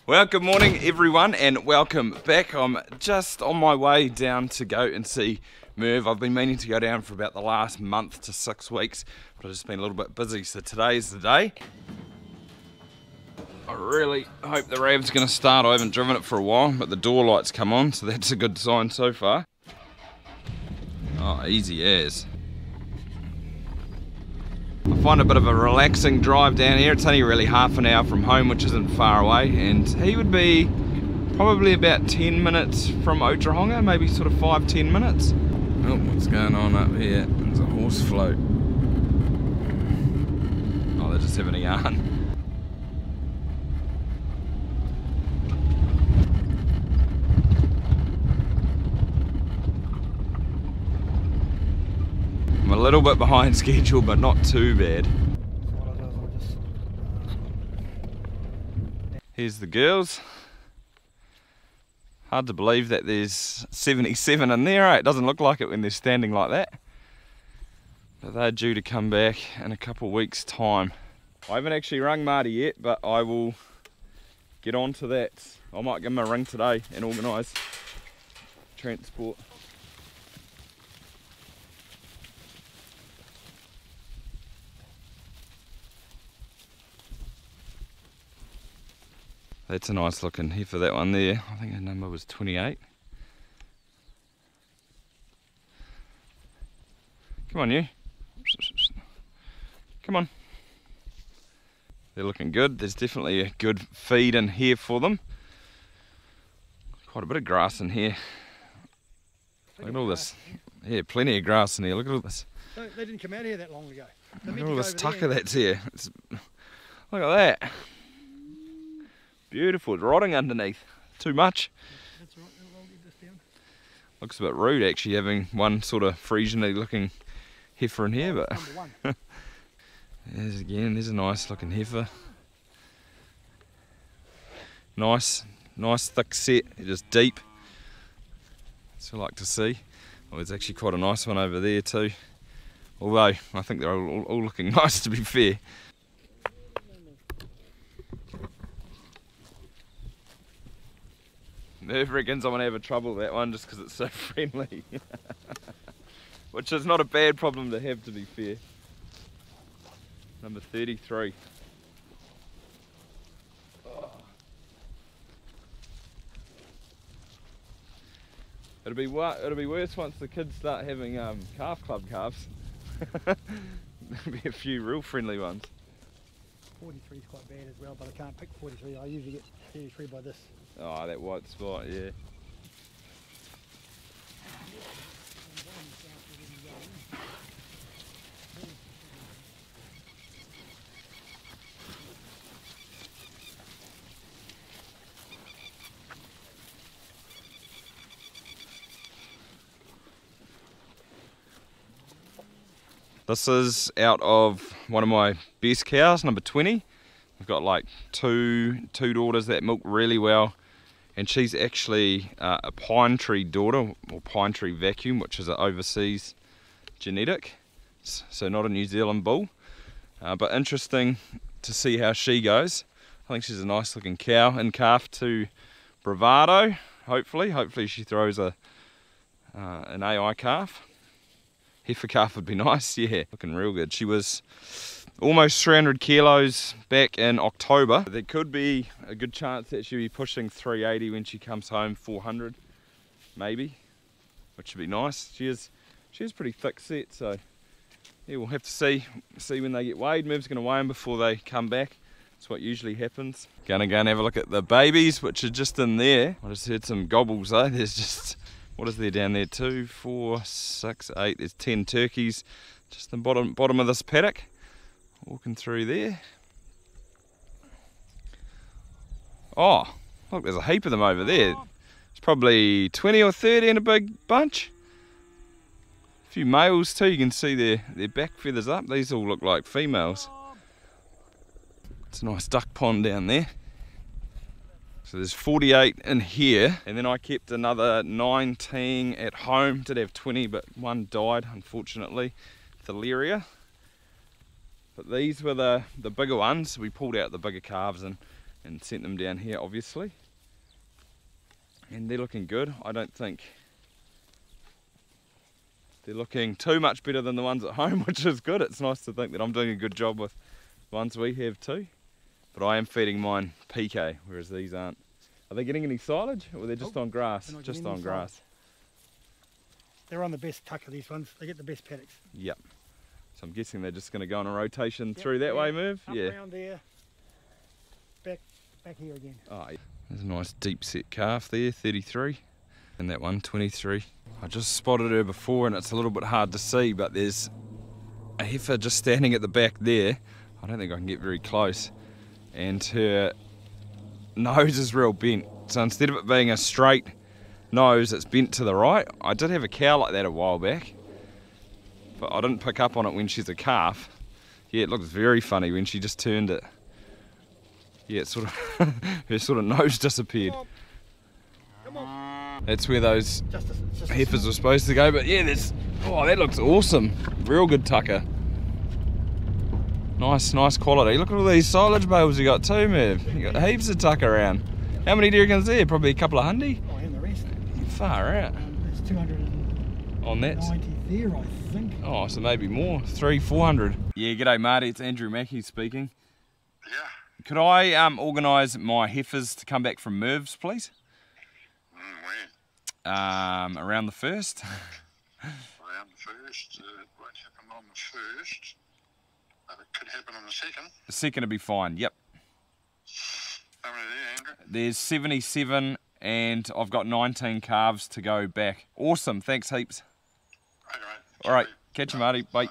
Well, good morning everyone and welcome back. I'm just on my way down to go and see Merv. I've been meaning to go down for about the last month to 6 weeks, but I've just been a little bit busy, so today's the day. I really hope the Rav's going to start. I haven't driven it for a while, but the door lights come on, so that's a good sign so far. Oh, easy as. I find it a bit of a relaxing drive down here. It's only really half an hour from home, which isn't far away, and he would be probably about 10 minutes from Otahonga, maybe sort of 5-10 minutes. Oh, what's going on up here? There's a horse float. Oh, they're just having a yarn. I'm a little bit behind schedule, but not too bad. Here's the girls. Hard to believe that there's 77 in there, eh? It doesn't look like it when they're standing like that. But they're due to come back in a couple of weeks' time. I haven't actually rung Marty yet, but I will get on to that. I might give him a ring today and organise transport. That's a nice looking heifer, that one there. I think her number was 28. Come on, you. Come on. They're looking good. There's definitely a good feed in here for them. Quite a bit of grass in here. Look at all this. Yeah, plenty of grass in here. Look at all this. They didn't come out here that long ago. Look at all this tucker that's here. Look at that. Beautiful, it's rotting underneath. Too much. That's right, I'll get this down. Looks a bit rude actually having one sort of Frisian-y looking heifer in here, but there's a nice looking heifer. Nice thick set, just deep. That's what I like to see. Well, there's actually quite a nice one over there too. Although I think they're all looking nice, to be fair. Merv reckons I'm going to have a trouble with that one just because it's so friendly. Which is not a bad problem to have, to be fair. Number 33. Oh. It'll be worse once the kids start having calf club calves. There'll be a few real friendly ones. 43 is quite bad as well, but I can't pick 43. I usually get 33 by this. Oh, that white spot, yeah. This is out of one of my best cows, number 20. I've got like two daughters that milk really well, and she's actually a pine tree daughter, or pine tree vacuum, which is an overseas genetic, so not a New Zealand bull, but interesting to see how she goes. I think she's a nice looking cow in calf to Bravado. Hopefully she throws an AI calf. Heifer calf would be nice, yeah, looking real good. She was almost 300 kilos back in October. There could be a good chance that she'll be pushing 380 when she comes home, 400 maybe, which would be nice. She is pretty thick set, so yeah, we'll have to see when they get weighed. Merv's going to weigh them before they come back. That's what usually happens. Gonna go and have a look at the babies, which are just in there. I just heard some gobbles though. There's just, what is there down there? 2, 4, 6, 8. There's 10 turkeys just in the bottom of this paddock. Walking through there. Oh, look, there's a heap of them over there. It's probably 20 or 30 in a big bunch. A few males too. You can see their back feathers up. These all look like females. It's a nice duck pond down there. So there's 48 in here, and then I kept another 19 at home. Did have 20, but one died, unfortunately. Thaleria. But these were the bigger ones. We pulled out the bigger calves and and sent them down here obviously, and they're looking good. I don't think they're looking too much better than the ones at home, which is good. It's nice to think that I'm doing a good job with the ones we have too. But I am feeding mine PK, whereas these aren't. Are they getting any silage, or they're just on grass? Just on grass. They're on the best tucker, these ones. They get the best paddocks. Yep. So I'm guessing they're just going to go on a rotation through that way, Merv? Up around there, back here again. Oh, yeah. There's a nice deep set calf there, 33. And that one, 23. I just spotted her before and it's a little bit hard to see, but there's a heifer just standing at the back there. I don't think I can get very close. And her nose is real bent. So instead of it being a straight nose, it's bent to the right. I did have a cow like that a while back, but I didn't pick up on it when she's a calf. Yeah, it looks very funny when she just turned it. Yeah, it sort of her sort of nose disappeared. Come on. That's where those heifers were supposed to go, but yeah, oh, that looks awesome. Real good tucker. Nice quality. Look at all these silage bales you got too, Merv. You got heaps of tucker around. How many do you reckon is there? Probably a couple of hundy? Oh, and the rest. Far out. There's 290 on that there, I think. Oh, so maybe more. 300-400. Yeah, g'day Marty, it's Andrew Mackey speaking. Yeah. Could I organise my heifers to come back from Merv's, please? When? Around the 1st. Around the 1st. It won't happen on the 1st. But it could happen on the 2nd. The 2nd will be fine, yep. How many are there, Andrew? There's 77 and I've got 19 calves to go back. Awesome, thanks heaps. Okay, mate. Alright, catch you Marty, bye.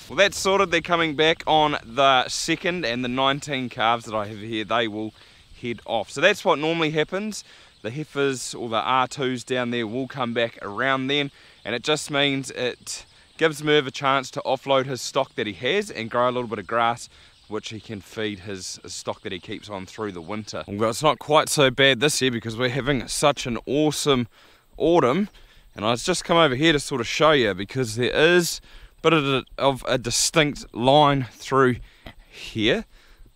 Well, that's sorted. They're coming back on the 2nd, and the 19 calves that I have here, they will head off. So that's what normally happens. The heifers or the R2s down there will come back around then, and it just means it gives Merv a chance to offload his stock that he has and grow a little bit of grass, which he can feed his stock that he keeps on through the winter. Well, it's not quite so bad this year because we're having such an awesome autumn, and I've just come over here to sort of show you, because there is bit of a distinct line through here.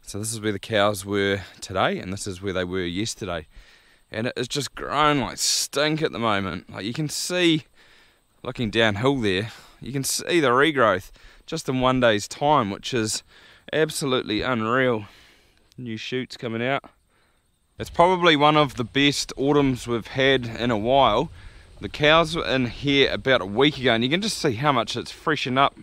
So this is where the cows were today, and this is where they were yesterday, and it is just grown like stink at the moment. Like you can see, looking downhill there, you can see the regrowth just in one day's time, which is absolutely unreal. New shoots coming out. It's probably one of the best autumns we've had in a while. The cows were in here about a week ago, and you can just see how much it's freshened up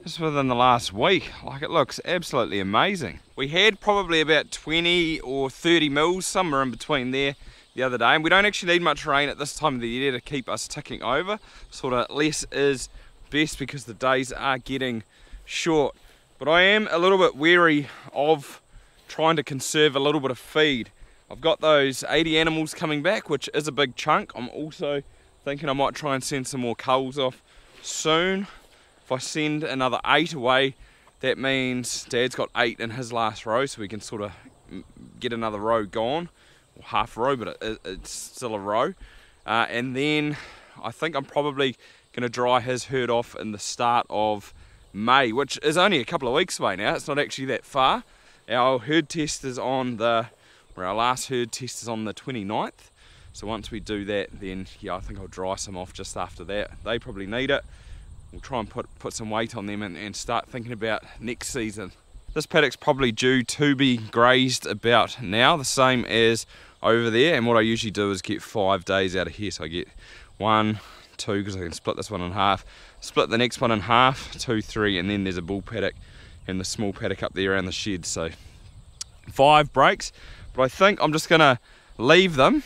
just within the last week. Like, it looks absolutely amazing. We had probably about 20 or 30 mils, somewhere in between there, the other day, and we don't actually need much rain at this time of the year to keep us ticking over. Sort of less is best because the days are getting short. But I am a little bit wary of trying to conserve a little bit of feed. I've got those 80 animals coming back, which is a big chunk. I'm also thinking I might try and send some more culls off soon. If I send another 8 away, that means Dad's got 8 in his last row, so we can sort of get another row gone, or half a row, but it's still a row. And then I think I'm probably going to dry his herd off in the start of May, which is only a couple of weeks away now. It's not actually that far. Our herd test is on our last herd test is on the 29th. So once we do that, then yeah, I think I'll dry some off just after that. They probably need it. We'll try and put some weight on them and start thinking about next season. This paddock's probably due to be grazed about now, the same as over there. And what I usually do is get 5 days out of here. So I get 1, 2, because I can split this one in half, split the next one in half, 2, 3, and then there's a bull paddock and the small paddock up there around the shed. So 5 breaks, but I think I'm just gonna leave them.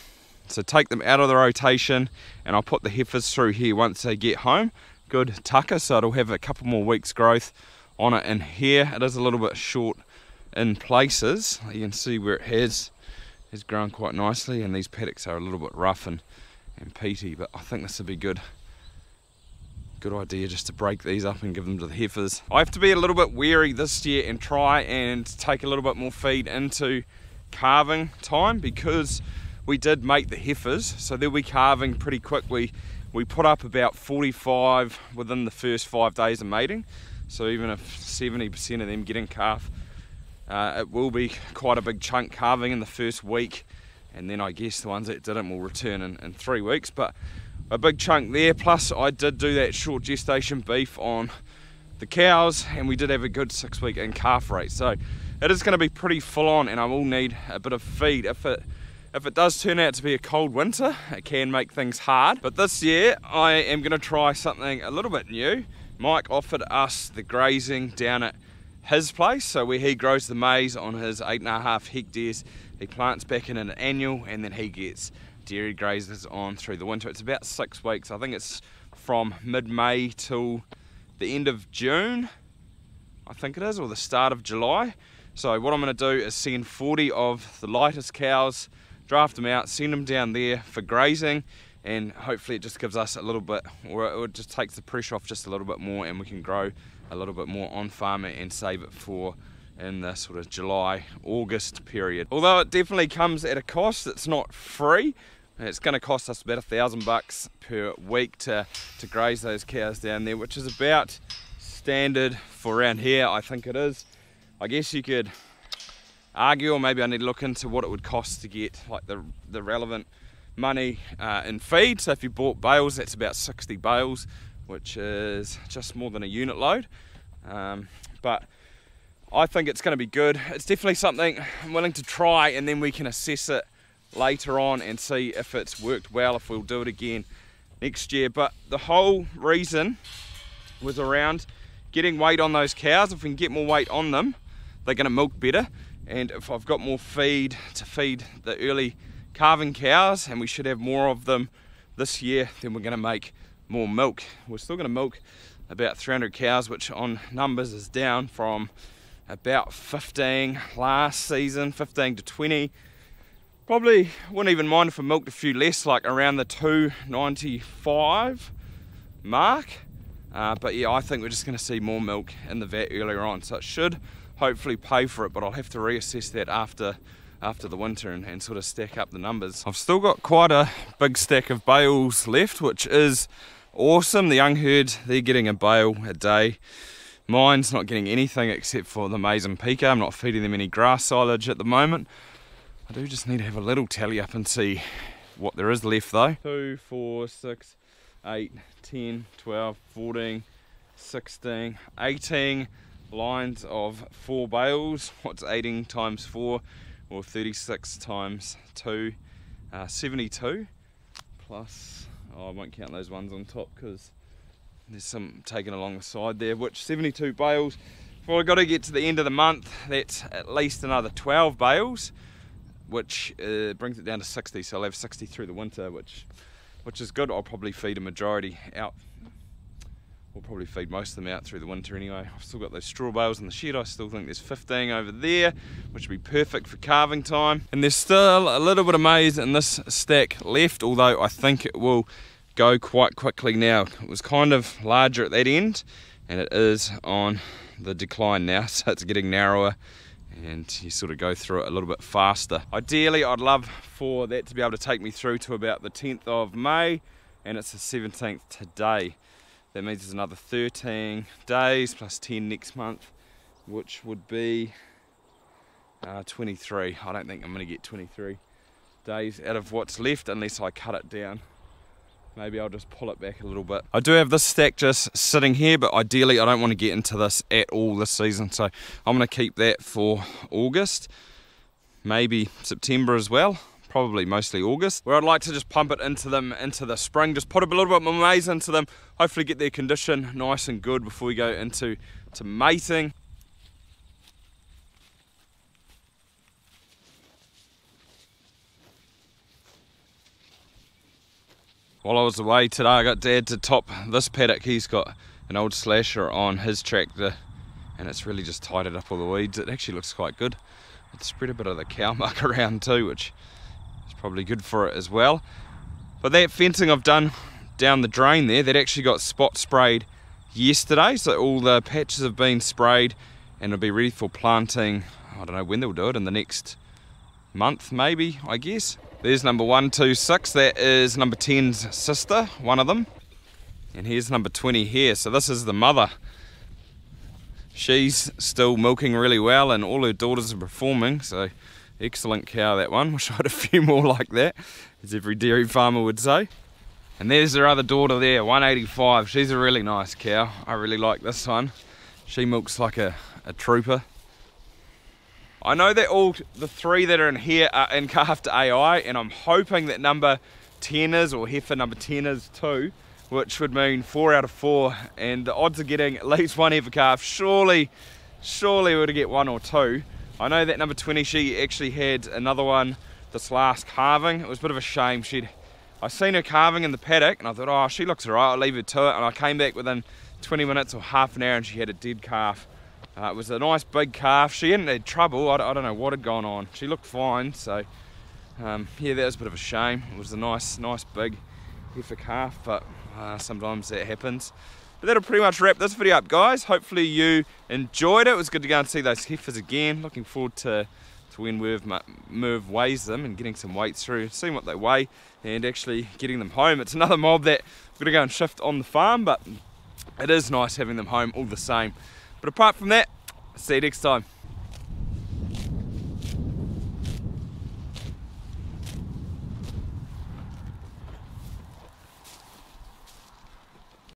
So take them out of the rotation, and I'll put the heifers through here once they get home. Good tucker, so it'll have a couple more weeks growth on it in here. It is a little bit short in places. You can see where it has grown quite nicely, and these paddocks are a little bit rough and peaty, but I think this would be good idea just to break these up and give them to the heifers. I have to be a little bit wary this year and try and take a little bit more feed into calving time, because we did mate the heifers, so they'll be calving pretty quick. We put up about 45 within the first 5 days of mating, so even if 70% of them get in calf, it will be quite a big chunk calving in the first week, and then I guess the ones that didn't will return in 3 weeks, but a big chunk there. Plus I did do that short gestation beef on the cows, and we did have a good 6-week in calf rate, so it is going to be pretty full on, and I will need a bit of feed. If it does turn out to be a cold winter, it can make things hard. But this year, I am going to try something a little bit new. Mike offered us the grazing down at his place, so where he grows the maize on his 8.5 hectares. He plants back in an annual, and then he gets dairy grazers on through the winter. It's about 6 weeks. I think it's from mid-May till the end of June, I think it is, or the start of July. So what I'm going to do is send 40 of the lightest cows, draft them out, send them down there for grazing, and hopefully it just gives us a little bit, or it just takes the pressure off just a little bit more, and we can grow a little bit more on farm and save it for in the sort of July, August period. Although it definitely comes at a cost, it's not free. It's going to cost us about $1,000 per week to graze those cows down there, which is about standard for around here, I think it is. I guess you could argue, or maybe I need to look into what it would cost to get like the relevant money in feed. So if you bought bales, that's about 60 bales, which is just more than a unit load. But I think it's going to be good. It's definitely something I'm willing to try, and then we can assess it later on and see if it's worked well, if we'll do it again next year. But the whole reason was around getting weight on those cows. If we can get more weight on them, they're going to milk better, and if I've got more feed to feed the early calving cows, and we should have more of them this year, then we're going to make more milk. We're still going to milk about 300 cows, which on numbers is down from about 15 last season, 15 to 20. Probably wouldn't even mind if I milked a few less, like around the 295 mark. But yeah, I think we're just going to see more milk in the vat earlier on, so it should hopefully pay for it, but I'll have to reassess that after the winter and sort of stack up the numbers. I've still got quite a big stack of bales left, which is awesome. The young herd, they're getting a bale a day. Mine's not getting anything except for the maize and pica. I'm not feeding them any grass silage at the moment. I do just need to have a little tally up and see what there is left though. 2, 4, 6, 8, 10, 12, 14, 16, 18 lines of 4 bales. What's 18 times 4? Or 36 times 2, 72. Plus, I won't count those ones on top because there's some taken along the side there, which 72 bales. Well, I've got to get to the end of the month, that's at least another 12 bales, which brings it down to 60, so I'll have 60 through the winter, which is good. I'll probably feed a majority out. We'll probably feed most of them out through the winter anyway. I've still got those straw bales in the shed. I still think there's 15 over there, which would be perfect for calving time. And there's still a little bit of maize in this stack left, although I think it will go quite quickly now. It was kind of larger at that end, and it is on the decline now, so it's getting narrower, and you sort of go through it a little bit faster. Ideally, I'd love for that to be able to take me through to about the 10th of May, and it's the 17th today. That means there's another 13 days plus 10 next month, which would be 23. I don't think I'm going to get 23 days out of what's left unless I cut it down. Maybe I'll just pull it back a little bit. I do have this stack just sitting here, but ideally I don't want to get into this at all this season, so I'm going to keep that for August, maybe September as well. Probably mostly August, where I'd like to just pump it into them into the spring, just put a little bit more maize into them, hopefully get their condition nice and good before we go into mating. While I was away today, I got Dad to top this paddock. He's got an old slasher on his tractor, and it's really just tidied up all the weeds. It actually looks quite good. It's spread a bit of the cow muck around too, which probably good for it as well. But that fencing I've done down the drain there, that actually got spot sprayed yesterday, so all the patches have been sprayed and it'll be ready for planting. I don't know when they'll do it, in the next month maybe, I guess. There's number 126, that is number 10's sister, one of them. And here's number 20 here, so this is the mother. She's still milking really well and all her daughters are performing, so excellent cow that one. Wish I had a few more like that, as every dairy farmer would say. And there's her other daughter there, 185. She's a really nice cow. I really like this one. She milks like a trooper. I know that all the three that are in here are in calf to AI, and I'm hoping that number 10 is, or heifer number 10 is too, which would mean 4 out of 4, and the odds of getting at least one heifer calf, surely we're to get 1 or 2. I know that number 20, she actually had another one this last calving. It was a bit of a shame. I seen her calving in the paddock, and I thought, oh, she looks alright, I'll leave her to it, and I came back within 20 minutes or half an hour and she had a dead calf. It was a nice big calf. She hadn't had trouble. I don't know what had gone on. She looked fine, so yeah, that was a bit of a shame. It was a nice big heifer calf, but sometimes that happens. But that'll pretty much wrap this video up, guys. Hopefully you enjoyed it. It was good to go and see those heifers again. Looking forward to when Merv weighs them and getting some weights through, seeing what they weigh and actually getting them home. It's another mob that we're going to go and shift on the farm, but it is nice having them home all the same. But apart from that, see you next time.